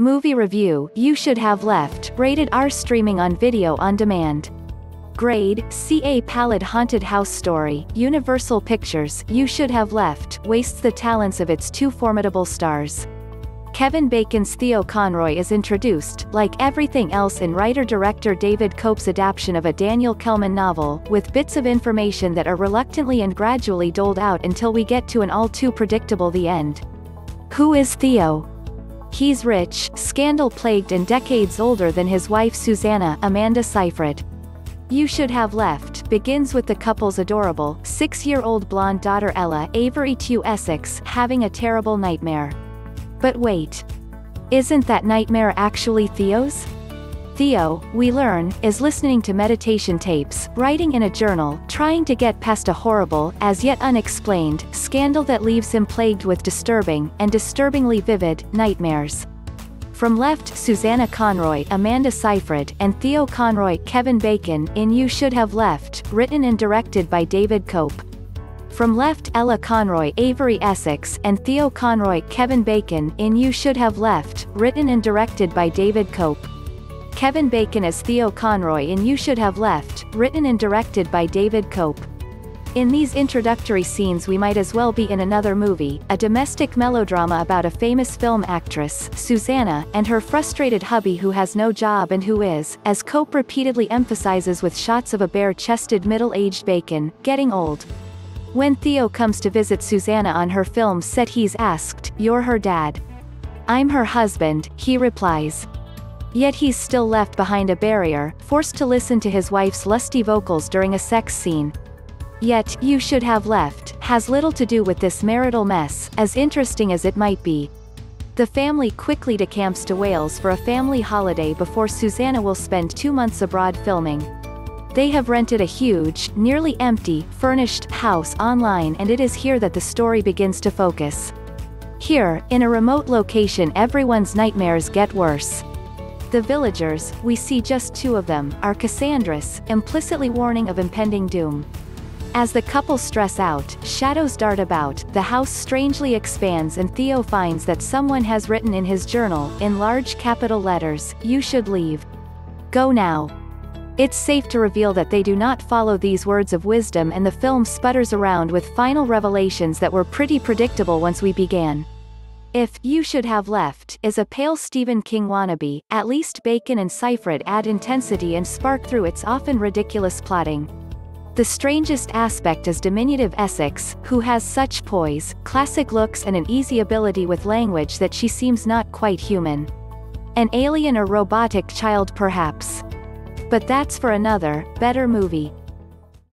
Movie review, You Should Have Left, rated R, streaming on video on demand. Grade, CA. Pallid haunted house story, Universal Pictures, You Should Have Left, wastes the talents of its two formidable stars. Kevin Bacon's Theo Conroy is introduced, like everything else in writer-director David Koepp's adaptation of a Daniel Kehlmann novel, with bits of information that are reluctantly and gradually doled out until we get to an all-too-predictable the end. Who is Theo? He's rich, scandal-plagued and decades older than his wife Susanna, Amanda Seyfried. You Should Have Left begins with the couple's adorable, 6-year-old blonde daughter Ella, Avery Tiiu Essex, having a terrible nightmare. But wait. Isn't that nightmare actually Theo's? Theo, we learn, is listening to meditation tapes, writing in a journal, trying to get past a horrible, as yet unexplained, scandal that leaves him plagued with disturbing, and disturbingly vivid, nightmares. From left, Susanna Conroy, Amanda Seyfried, and Theo Conroy, Kevin Bacon, in You Should Have Left, written and directed by David Koepp. From left, Ella Conroy, Avery Essex, and Theo Conroy, Kevin Bacon, in You Should Have Left, written and directed by David Koepp. Kevin Bacon as Theo Conroy in You Should Have Left, written and directed by David Koepp. In these introductory scenes we might as well be in another movie, a domestic melodrama about a famous film actress, Susanna, and her frustrated hubby who has no job and who is, as Koepp repeatedly emphasizes with shots of a bare-chested middle-aged Bacon, getting old. When Theo comes to visit Susanna on her film set he's asked, "You're her dad?" "I'm her husband," he replies. Yet he's still left behind a barrier, forced to listen to his wife's lusty vocals during a sex scene. Yet, You Should Have Left has little to do with this marital mess, as interesting as it might be. The family quickly decamps to Wales for a family holiday before Susanna will spend 2 months abroad filming. They have rented a huge, nearly empty, furnished house online, and it is here that the story begins to focus. Here, in a remote location, everyone's nightmares get worse. The villagers, we see just 2 of them, are Cassandras, implicitly warning of impending doom. As the couple stress out, shadows dart about, the house strangely expands and Theo finds that someone has written in his journal, in large capital letters, "You should leave. Go now." It's safe to reveal that they do not follow these words of wisdom, and the film sputters around with final revelations that were pretty predictable once we began. If You Should Have Left is a pale Stephen King wannabe, at least Bacon and Seyfried add intensity and spark through its often ridiculous plotting. The strangest aspect is diminutive Essex, who has such poise, classic looks and an easy ability with language that she seems not quite human. An alien or robotic child perhaps. But that's for another, better movie.